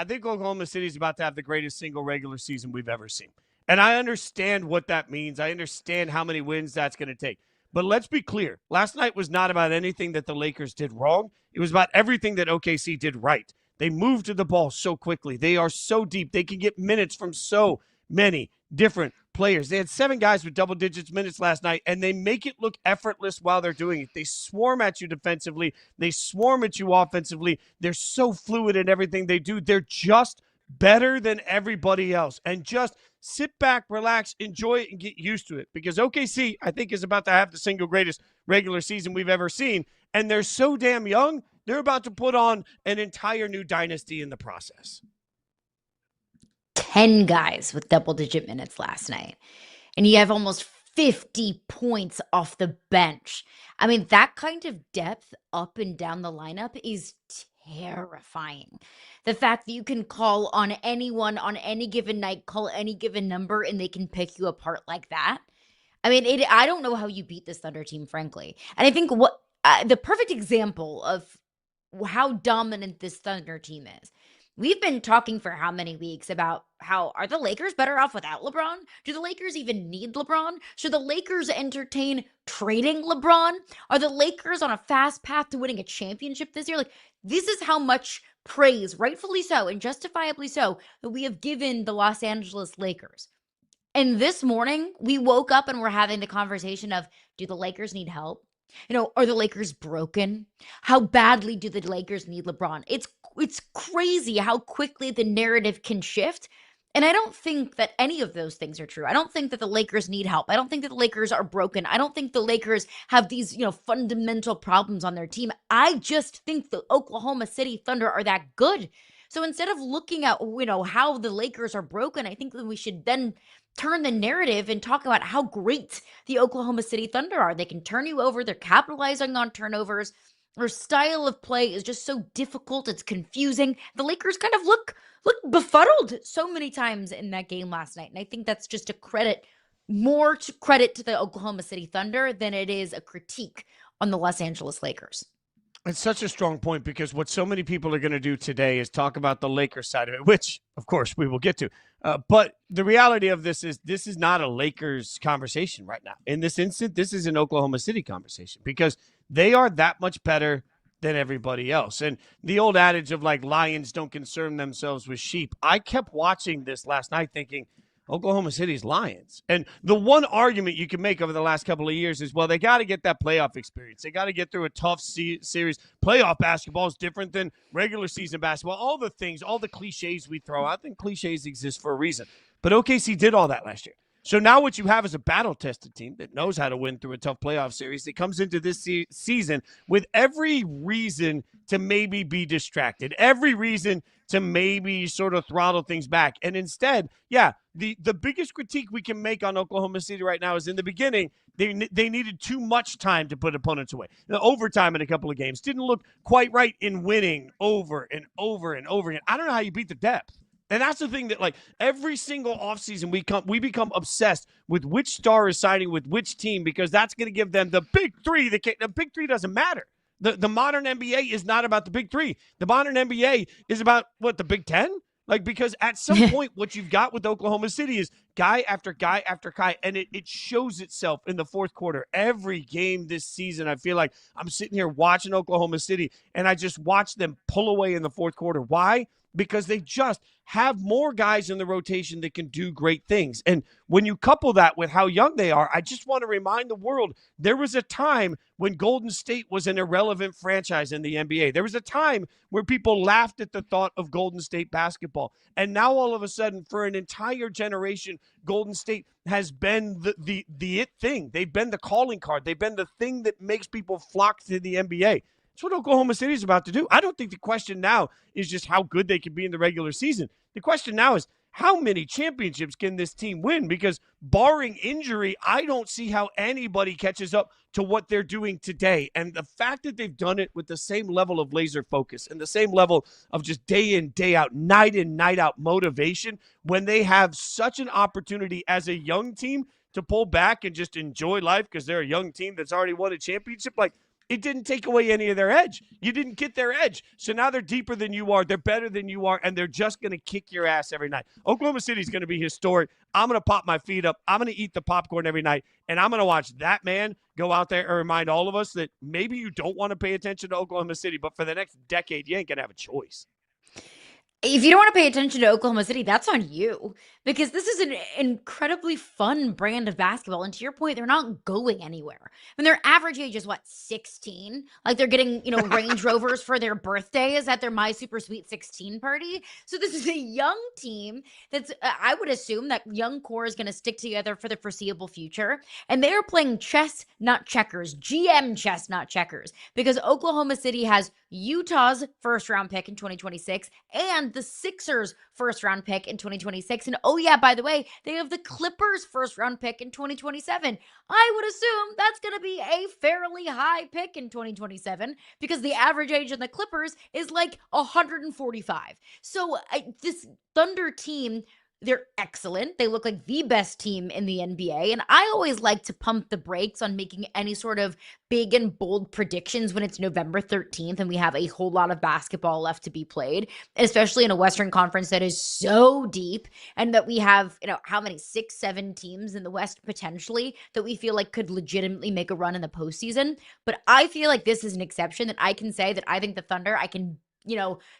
I think Oklahoma City is about to have the greatest single regular season we've ever seen. And I understand what that means. I understand how many wins that's going to take. But let's be clear. Last night was not about anything that the Lakers did wrong. It was about everything that OKC did right. They moved to the ball so quickly. They are so deep. They can get minutes from so many different players. They had 7 guys with double digits minutes last night, and they make it look effortless while they're doing it. They swarm at you defensively. They swarm at you offensively. They're so fluid in everything they do. They're just better than everybody else. And just sit back, relax, enjoy it, and get used to it. Because OKC, I think, is about to have the single greatest regular season we've ever seen. And they're so damn young, they're about to put on an entire new dynasty in the process. 10 guys with double-digit minutes last night. And you have almost 50 points off the bench. I mean, that kind of depth up and down the lineup is terrifying. The fact that you can call on anyone on any given night, call any given number, and they can pick you apart like that. I mean, I don't know how you beat this Thunder team, frankly. And I think what the perfect example of how dominant this Thunder team is. We've been talking for how many weeks about how are the Lakers better off without LeBron? Do the Lakers even need LeBron? Should the Lakers entertain trading LeBron? Are the Lakers on a fast path to winning a championship this year? Like, this is how much praise, rightfully so and justifiably so, that we have given the Los Angeles Lakers. And this morning, we woke up and we're having the conversation of, do the Lakers need help? You know, are the Lakers broken? How badly do the Lakers need LeBron? It's crazy how quickly the narrative can shift. And I don't think that any of those things are true. I don't think that the Lakers need help. I don't think that the Lakers are broken. I don't think the Lakers have these, fundamental problems on their team. I just think the Oklahoma City Thunder are that good. So instead of looking at, how the Lakers are broken, I think that we should then turn the narrative and talk about how great the Oklahoma City Thunder are. They can turn you over. They're capitalizing on turnovers. Their style of play is just so difficult. It's confusing. The Lakers kind of look befuddled so many times in that game last night. And I think that's just more credit to the Oklahoma City Thunder than it is a critique on the Los Angeles Lakers. It's such a strong point because what so many people are going to do today is talk about the Lakers side of it, which, of course, we will get to. But the reality of this is not a Lakers conversation right now. In this instant, this is an Oklahoma City conversation because they are that much better than everybody else. And the old adage of like lions don't concern themselves with sheep. I kept watching this last night thinking, Oklahoma City's Lions. And the one argument you can make over the last couple of years is, well, they got to get that playoff experience. They got to get through a tough series. Playoff basketball is different than regular season basketball. All the things, all the cliches we throw out, I think cliches exist for a reason. But OKC did all that last year. So now what you have is a battle-tested team that knows how to win through a tough playoff series that comes into this season with every reason to maybe be distracted, every reason to maybe sort of throttle things back. And instead, the biggest critique we can make on Oklahoma City right now is in the beginning, they needed too much time to put opponents away. The overtime in a couple of games didn't look quite right in winning over and over and over again. I don't know how you beat the depth. And that's the thing that, like, every single offseason we become obsessed with which star is signing with which team because that's going to give them the big three. The big three doesn't matter. The modern NBA is not about the big three. The modern NBA is about, the Big Ten? Like, because at some point, what you've got with Oklahoma City is guy after guy after guy, and it shows itself in the fourth quarter. Every game this season, I feel like I'm sitting here watching Oklahoma City, and I just watch them pull away in the fourth quarter. Why? Because they just have more guys in the rotation that can do great things. And when you couple that with how young they are, I just want to remind the world, there was a time when Golden State was an irrelevant franchise in the NBA. There was a time where people laughed at the thought of Golden State basketball. And now all of a sudden, for an entire generation, Golden State has been the it thing. They've been the calling card. They've been the thing that makes people flock to the NBA. That's what Oklahoma City is about to do. I don't think the question now is just how good they can be in the regular season. The question now is how many championships can this team win? Because barring injury, I don't see how anybody catches up to what they're doing today. And the fact that they've done it with the same level of laser focus and the same level of just day in, day out, night in, night out motivation, when they have such an opportunity as a young team to pull back and just enjoy life because they're a young team that's already won a championship, like, it didn't take away any of their edge. You didn't get their edge. So now they're deeper than you are. They're better than you are, and they're just going to kick your ass every night. Oklahoma City is going to be historic. I'm going to pop my feet up. I'm going to eat the popcorn every night, and I'm going to watch that man go out there and remind all of us that maybe you don't want to pay attention to Oklahoma City, but for the next decade, you ain't going to have a choice. If you don't want to pay attention to Oklahoma City, that's on you, because this is an incredibly fun brand of basketball. And to your point, they're not going anywhere. And their average age is what, 16? Like they're getting, Range Rovers for their birthdays at their My Super Sweet 16 party. So this is a young team that's, I would assume that young core is going to stick together for the foreseeable future. And they are playing chess, not checkers, GM chess, not checkers, because Oklahoma City has Utah's first round pick in 2026 and the Sixers first round pick in 2026. And oh yeah, by the way, they have the Clippers first round pick in 2027. I would assume that's going to be a fairly high pick in 2027 because the average age in the Clippers is like 145. So this Thunder team, they're excellent. They look like the best team in the NBA. And I always like to pump the brakes on making any sort of big and bold predictions when it's November 13th and we have a whole lot of basketball left to be played, especially in a Western Conference that is so deep and that we have, how many, 6, 7 teams in the West potentially that we feel like could legitimately make a run in the postseason. But I feel like this is an exception that I can say that I think the Thunder, I can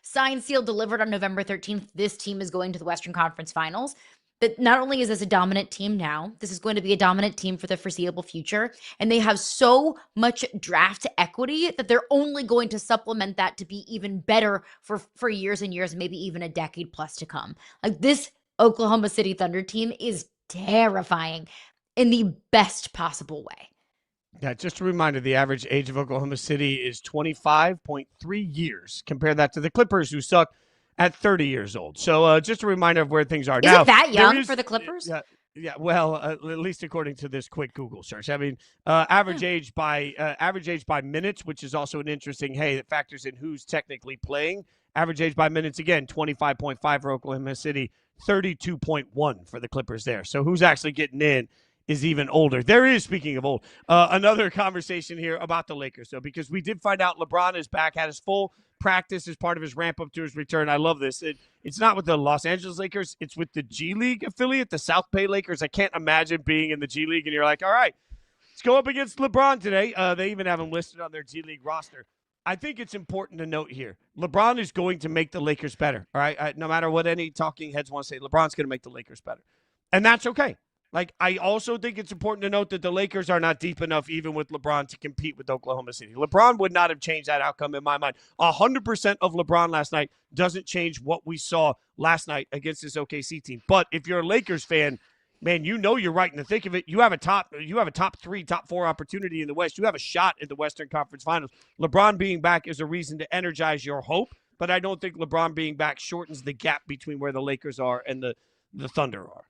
signed, sealed, delivered on November 13th, this team is going to the Western Conference Finals. But not only is this a dominant team now, this is going to be a dominant team for the foreseeable future. And they have so much draft equity that they're only going to supplement that to be even better for years and years, maybe even a decade plus to come. Like this Oklahoma City Thunder team is terrifying in the best possible way. Yeah, just a reminder, the average age of Oklahoma City is 25.3 years. Compare that to the Clippers, who suck at 30 years old. So just a reminder of where things are. Is it that young for the Clippers? Yeah. Well, at least according to this quick Google search. I mean, average age by minutes, which is also an interesting, that factors in who's technically playing. Average age by minutes, again, 25.5 for Oklahoma City, 32.1 for the Clippers there. So who's actually getting in is even older. There is, speaking of old, another conversation here about the Lakers, though, because we did find out LeBron is back, had his full practice as part of his ramp-up to his return. I love this. It's not with the Los Angeles Lakers. It's with the G League affiliate, the South Bay Lakers. I can't imagine being in the G League, and you're like, all right, let's go up against LeBron today. They even have him listed on their G League roster. I think it's important to note here, LeBron is going to make the Lakers better, all right? No matter what any talking heads want to say, LeBron's going to make the Lakers better, and that's okay. Like, I also think it's important to note that the Lakers are not deep enough, even with LeBron, to compete with Oklahoma City. LeBron would not have changed that outcome in my mind. 100% of LeBron last night doesn't change what we saw last night against this OKC team. But if you're a Lakers fan, man, you're right in the thick of it. You have a top 3, top 4 opportunity in the West. You have a shot at the Western Conference Finals. LeBron being back is a reason to energize your hope, but I don't think LeBron being back shortens the gap between where the Lakers are and the Thunder are.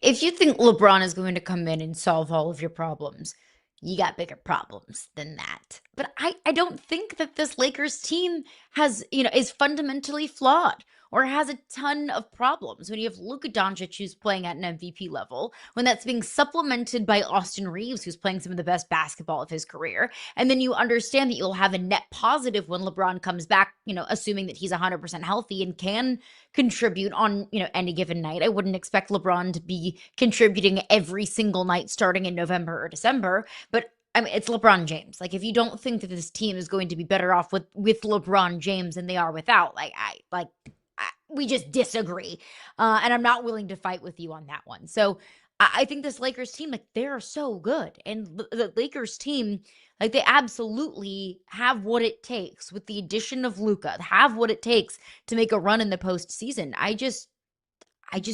If you think LeBron is going to come in and solve all of your problems, you got bigger problems than that. But I don't think that this Lakers team is fundamentally flawed or has a ton of problems. When you have Luka Doncic, who's playing at an MVP level, when that's being supplemented by Austin Reeves, who's playing some of the best basketball of his career, and then you understand that you'll have a net positive when LeBron comes back, assuming that he's 100% healthy and can contribute on, any given night. I wouldn't expect LeBron to be contributing every single night starting in November or December, but I mean, it's LeBron James. Like, if you don't think that this team is going to be better off with LeBron James than they are without, we just disagree. And I'm not willing to fight with you on that one. So I think this Lakers team, they're so good. And the Lakers team, they absolutely have what it takes with the addition of Luka, have what it takes to make a run in the postseason. I just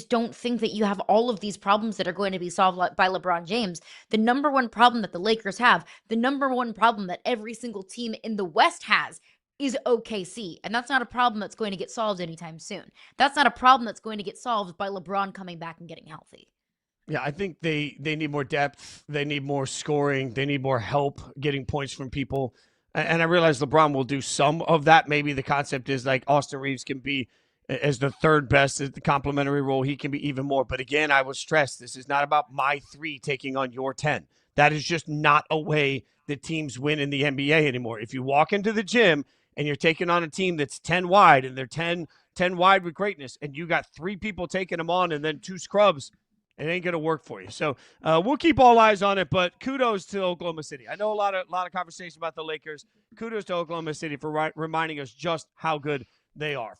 don't think that you have all of these problems that are going to be solved by LeBron James. The number one problem that the Lakers have, the number one problem that every single team in the West has, is OKC. And that's not a problem that's going to get solved anytime soon. That's not a problem that's going to get solved by LeBron coming back and getting healthy. Yeah, I think they need more depth. They need more scoring. They need more help getting points from people. And I realize LeBron will do some of that. Maybe the concept is like Austin Reeves can be as the third best at the complementary role. He can be even more. But again, I will stress, this is not about my 3 taking on your 10. That is just not a way that teams win in the NBA anymore. If you walk into the gym and you're taking on a team that's 10 wide and they're 10 wide with greatness, and you got 3 people taking them on and then 2 scrubs, it ain't going to work for you. So we'll keep all eyes on it, but kudos to Oklahoma City. I know a lot of conversation about the Lakers. Kudos to Oklahoma City for reminding us just how good they are.